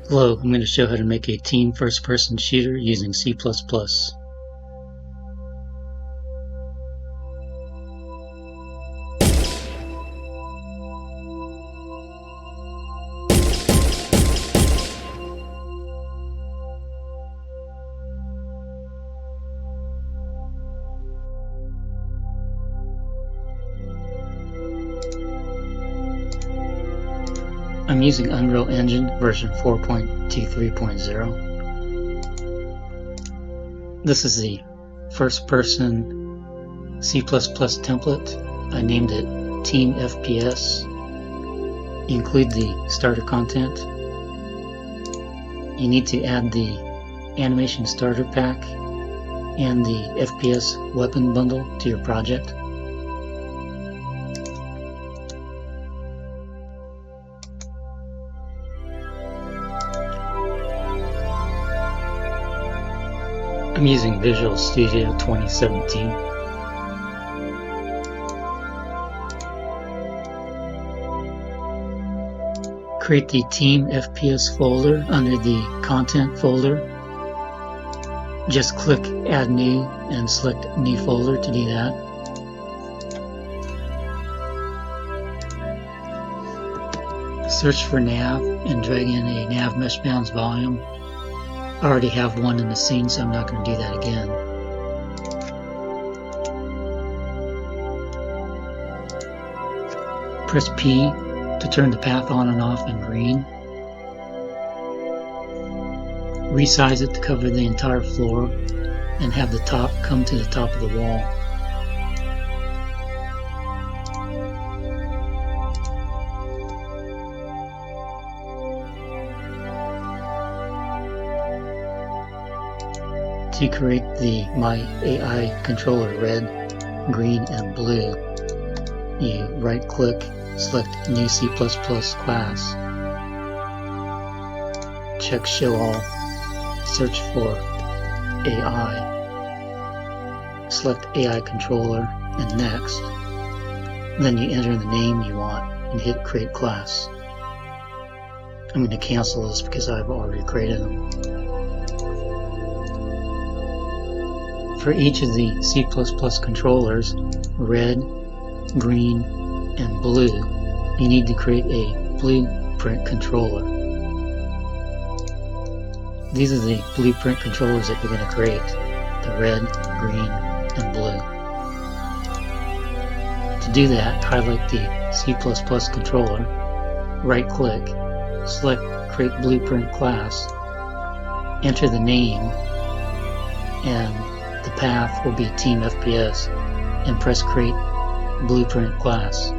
Hello, I'm going to show how to make a team first-person shooter using C++. I'm using Unreal Engine version 4.23.0. This is the first-person C++ template. I named it Team FPS. You include the starter content. You need to add the animation starter pack and the FPS weapon bundle to your project. I'm using Visual Studio 2017. Create the Team FPS folder under the Content folder. Just click Add New and select New Folder to do that. Search for nav and drag in a nav mesh bounds volume. I already have one in the scene, so I'm not going to do that again. Press P to turn the path on and off in green. Resize it to cover the entire floor and have the top come to the top of the wall. To create the My AI controller red, green, and blue, you right-click, select New C++ class, check Show All, search for AI, select AI controller, and Next. Then you enter the name you want and hit Create Class. I'm going to cancel this because I've already created them. For each of the C++ controllers, red, green, and blue, you need to create a blueprint controller. These are the blueprint controllers that you're going to create, the red, green, and blue. To do that, highlight the C++ controller, right-click, select Create Blueprint Class, enter the name, and the path will be Team FPS, and press Create Blueprint Class.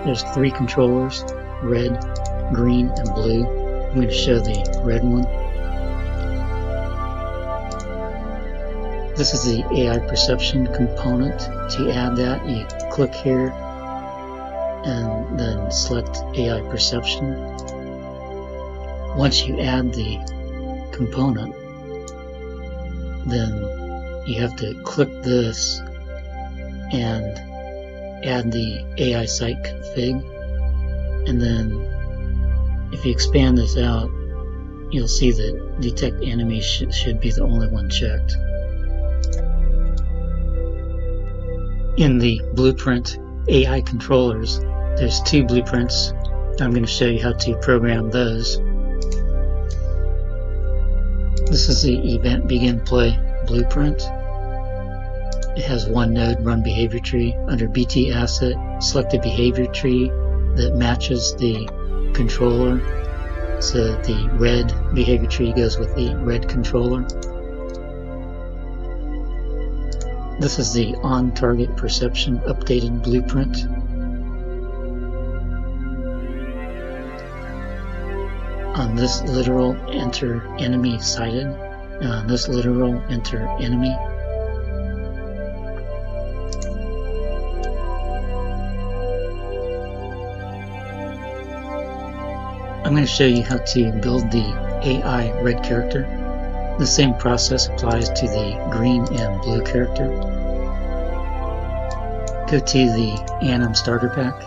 There's 3 controllers, red, green, and blue. I'm going to show the red one. This is the AI perception component. To add that, you click here and then select AI perception. Once you add the component, then you have to click this and add the AI site config, and then if you expand this out, you'll see that detect enemy should be the only one checked. In the blueprint AI controllers, there's 2 blueprints. I'm going to show you how to program those. This is the Event Begin Play blueprint. It has 1 node run behavior tree. Under BT Asset, select a behavior tree that matches the controller. So the red behavior tree goes with the red controller. This is the On Target Perception updated blueprint. On this literal, enter enemy sighted. On this literal, enter enemy. I'm going to show you how to build the AI red character. The same process applies to the green and blue character. Go to the Anim starter pack.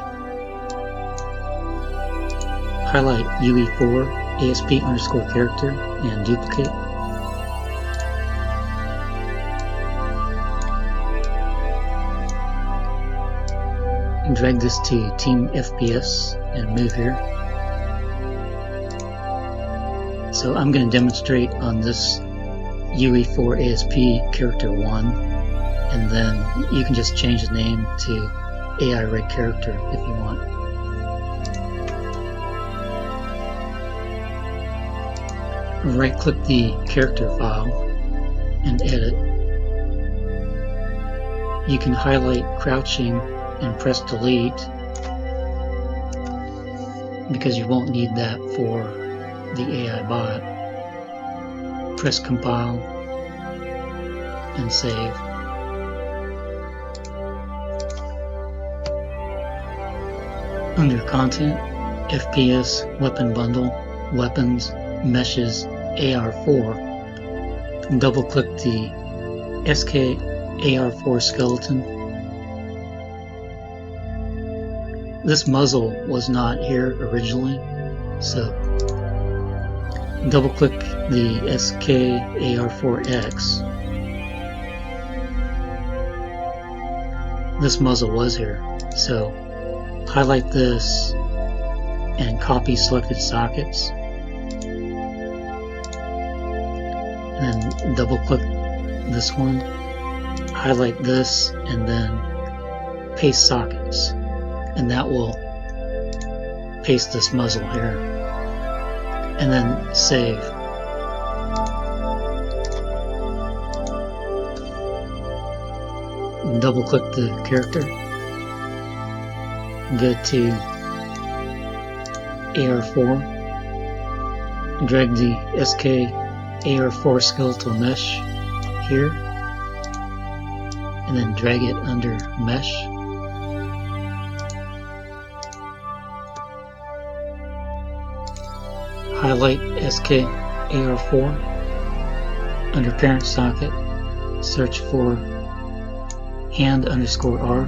highlight UE4 ASP_character and duplicate. And drag this to Team FPS and move here. So I'm going to demonstrate on this UE4 ASP character 1, and then you can just change the name to AI Red Character if you want. Right click the character file and edit. You can highlight crouching and press delete because you won't need that for the AI bot. Press compile and save. Under content, FPS, weapon bundle, weapons, meshes, AR4, double click the SK AR4 skeleton. This muzzle was not here originally, so double click the SK AR4X. This muzzle was here, so highlight this and copy selected sockets, and then double click this one, highlight this, and then paste sockets, and that will paste this muzzle here, and then save. Double click the character, go to AR4, drag the SK AR4 skeletal mesh here, and then drag it under mesh. Highlight SK AR4, under parent socket, search for hand_R.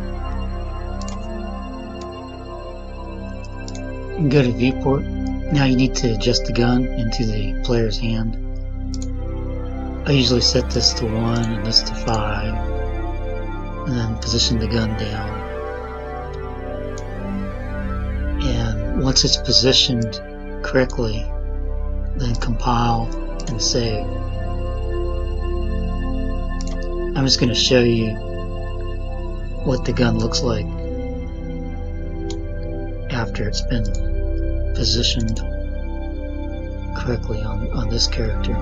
Go to viewport. Now you need to adjust the gun into the player's hand. I usually set this to 1 and this to 5, and then position the gun down. And once it's positioned correctly, then compile and save. I'm just going to show you what the gun looks like after it's been positioned correctly on this character.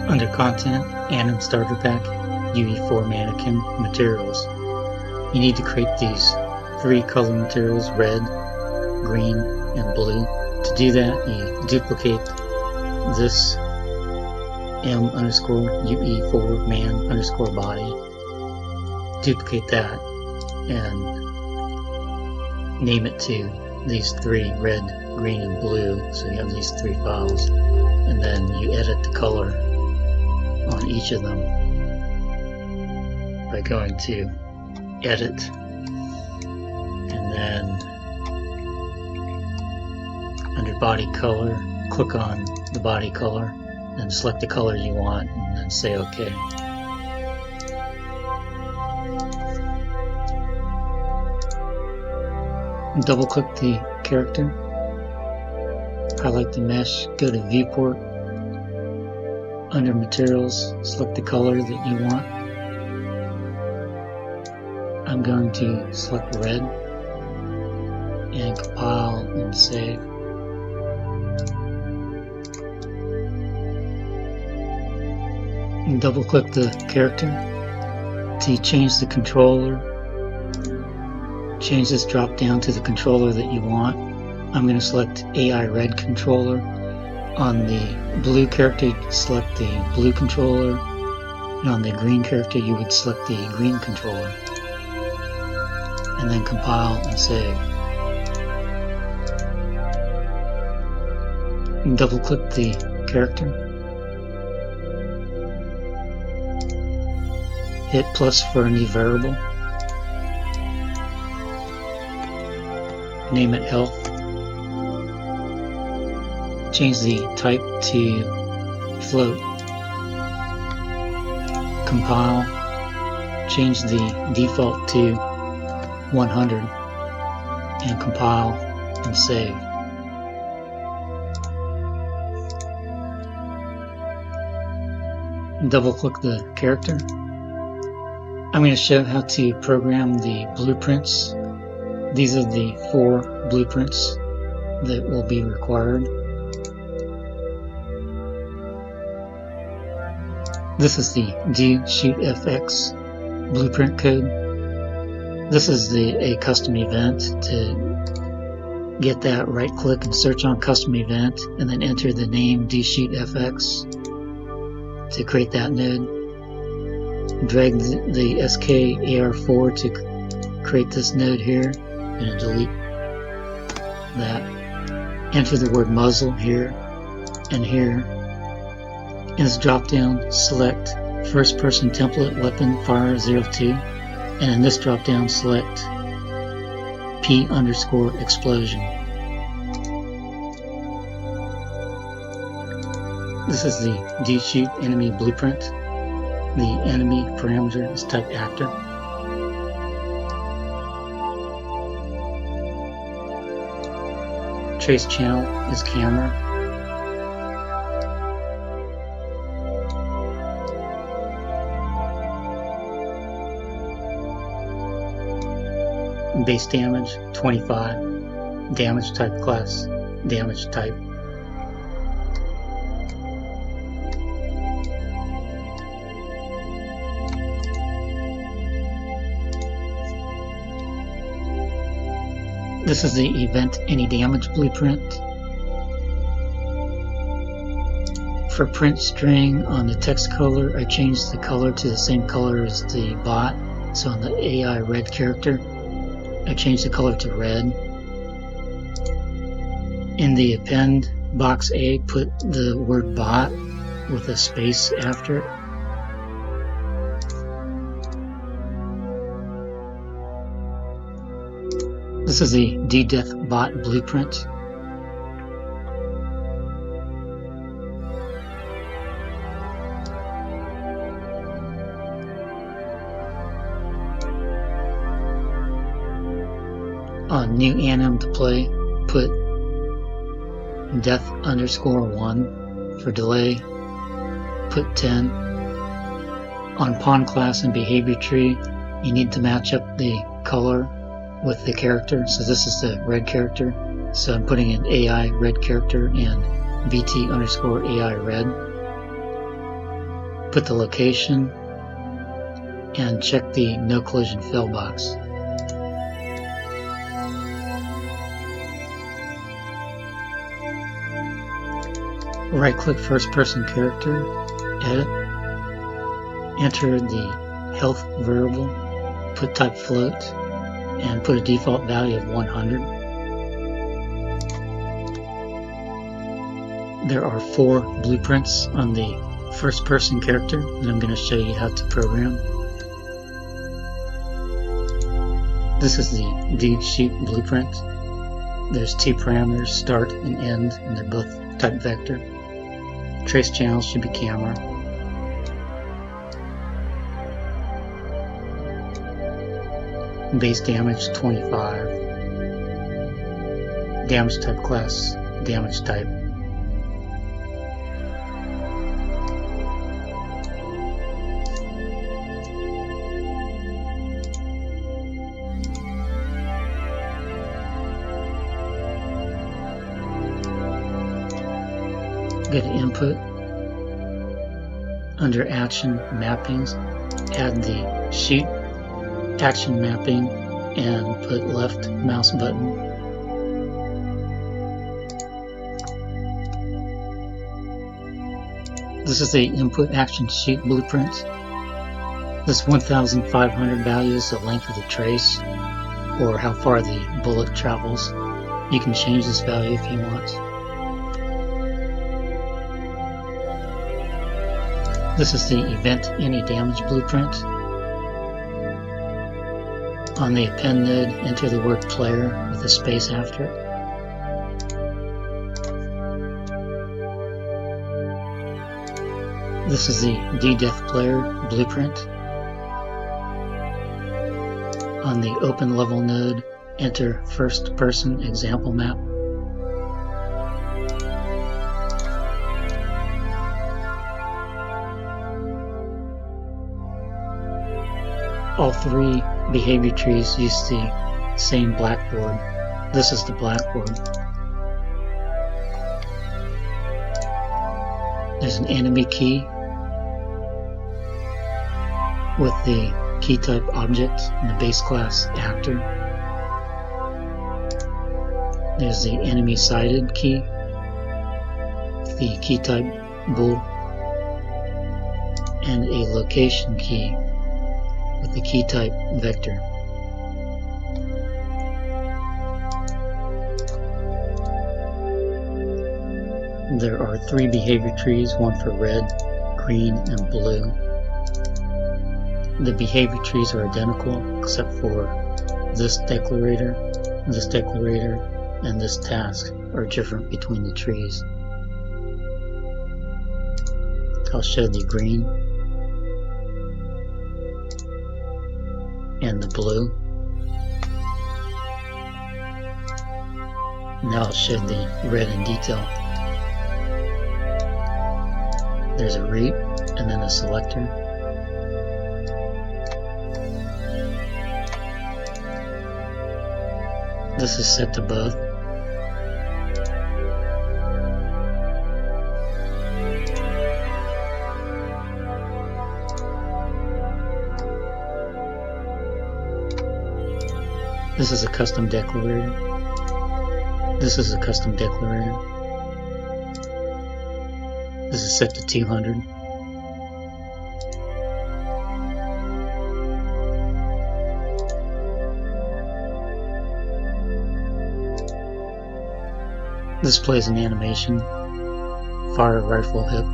Under content, Anim Starter Pack, UE4 Mannequin Materials. You need to create these 3 color materials, red, green, and blue. To do that, you duplicate this M_UE4 man_body, duplicate that, and name it to these 3, red, green, and blue, so you have these 3 files, and then you edit the color on each of them by going to edit, and then under body color, click on the body color and select the color you want, and then say OK. Double click the character, highlight the mesh, go to viewport, under materials, select the color that you want. I'm going to select red and compile and save. And double click the character to change the controller. Change this drop down to the controller that you want. I'm going to select AI Red controller. On the blue character, you select the blue controller, and on the green character you would select the green controller, and then compile and save. And double click the character. Hit plus for a new variable. Name it health. Change the type to float. Compile. Change the default to 100 and compile and save. Double click the character. I'm going to show how to program the blueprints. These are the 4 blueprints that will be required. This is the DoShootFX blueprint code. This is a custom event. To get that, right click and search on custom event and then enter the name DoShootFX to create that node. Drag the SKAR4 to create this node here and delete that. Enter the word muzzle here and here. In this drop down, select first person template weapon fire 02, and in this drop down select P_explosion. This is the DShoot enemy blueprint. The enemy parameter is type actor. Trace channel is camera. Base damage 25. Damage type class. Damage type. This is the event any damage blueprint. For print string on the text color, I changed the color to the same color as the bot. So on the AI red character, I changed the color to red. In the append box A, put the word bot with a space after it. This is the D-Death bot blueprint. On new anim to play, put death_1 for delay, put 10. On pawn class and behavior tree, you need to match up the color with the character. So this is the red character, so I'm putting in AI red character and VT_AI red. Put the location and check the no collision fail box. Right click first person character, edit, enter the health variable, put type float, and put a default value of 100. There are 4 blueprints on the first person character that I'm going to show you how to program. This is the DShoot blueprint. There's 2 parameters, start and end, and they're both type vector. Trace channel should be camera. Base damage 25. Damage type class, damage type. Go to input. Under action mappings, add the shoot action mapping and put left mouse button. This is the input action shoot blueprint. This 1500 value is the length of the trace, or how far the bullet travels. You can change this value if you want. This is the Event Any Damage blueprint. On the append node, enter the word player with a space after it. This is the DDeath player blueprint. On the open level node, enter first person example map. All three behavior trees use the same blackboard. This is the blackboard. There's an enemy key with the key type object and the base class actor. There's the enemy sided key, the key type bool, and a location key with the key type vector. There are three behavior trees, one for red, green, and blue. The behavior trees are identical except for this declarator, and this task are different between the trees. I'll show the green and the blue. Now I'll show the red in detail. There's a root and then a selector. This is set to both. This is a custom declarator. This is a custom declarator. This is set to 200. This plays an animation. Fire rifle hip.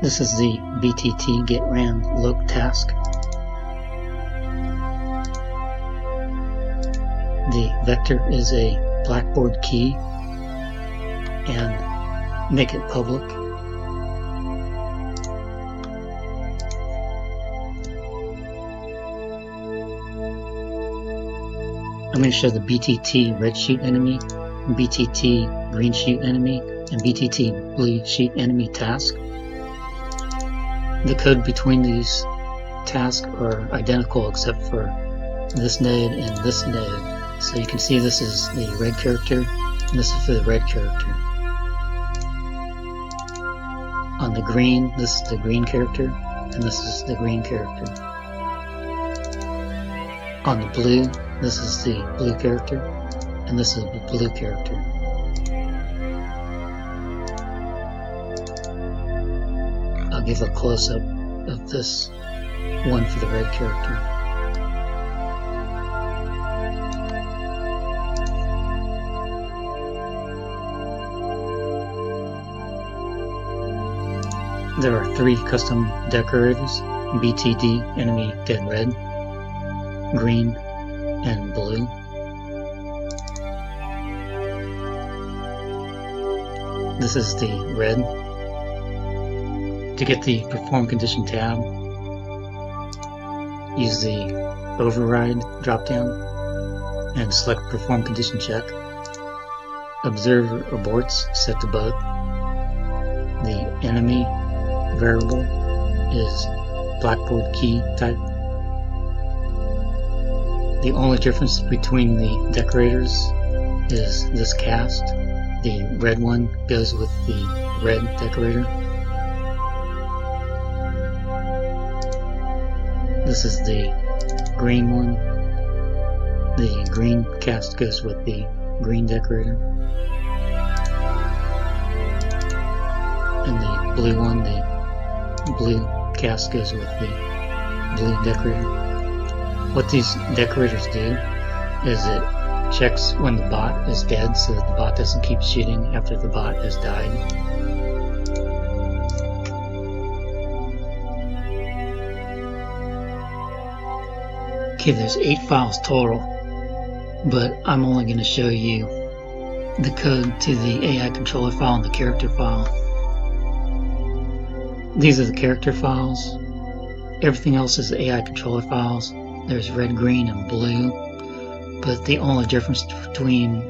This is the BTT get ran loc task. The vector is a blackboard key and make it public. I'm going to show the BTT red sheet enemy, BTT green sheet enemy, and BTT blue sheet enemy task. The code between these tasks are identical except for this node and this node. So you can see this is the red character and this is for the red character. On the green, this is the green character and this is the green character. On the blue, this is the blue character and this is the blue character. I'll give a close-up of this one for the red character. There are three custom decorators: BTD enemy dead red, green, and blue. This is the red. To get the perform condition tab, use the override dropdown and select perform condition check. Observer aborts set to both. The enemy variable is blackboard key type. The only difference between the decorators is this cast. The red one goes with the red decorator. This is the green one. The green cast goes with the green decorator. blue one, the blue cast goes with the blue decorator. What these decorators do is it checks when the bot is dead so that the bot doesn't keep shooting after the bot has died. Okay, there's 8 files total, but I'm only going to show you the code to the AI controller file and the character file. These are the character files. Everything else is the AI controller files. There's red, green, and blue, but the only difference between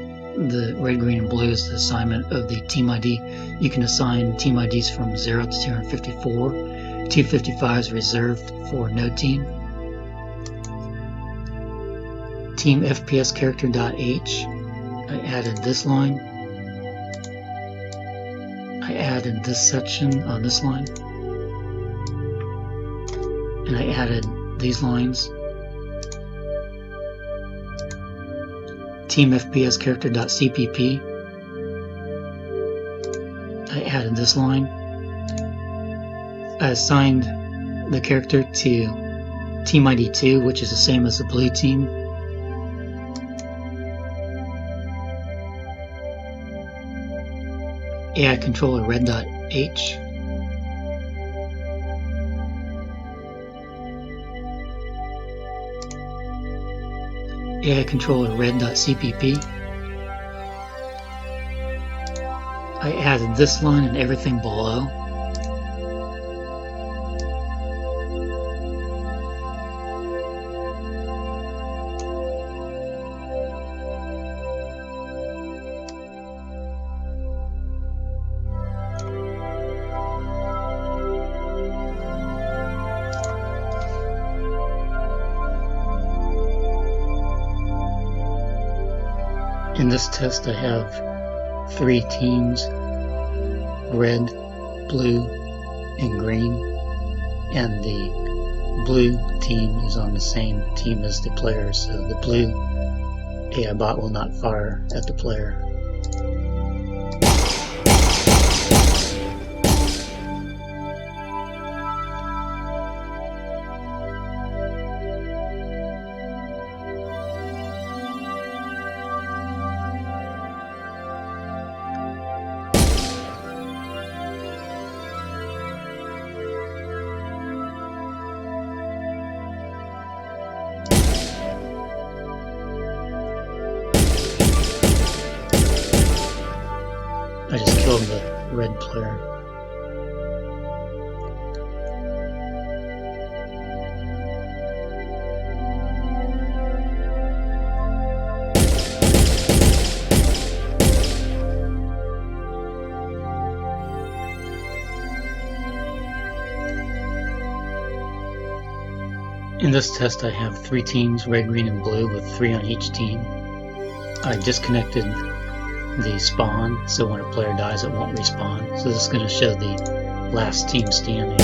the red, green, and blue is the assignment of the team ID. You can assign team IDs from 0 to 254. 255 is reserved for no team. Team FPS character.h. I added this line. I added this section on this line. And I added these lines. Team FPS character.cpp. I added this line. I assigned the character to team ID 2, which is the same as the blue team. AI controller red.h. AI controller red.cpp. I added this line and everything below. In this test I have 3 teams, red, blue, and green, and the blue team is on the same team as the player, so the blue AI bot will not fire at the player. I just killed the red player. In this test I have 3 teams, red, green, and blue, with 3 on each team. I disconnected the spawn, so when a player dies it won't respawn. So this is going to show the last team standing.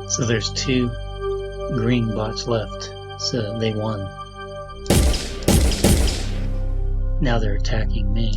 So there's 2 green bots left. So they won. Now they're attacking me.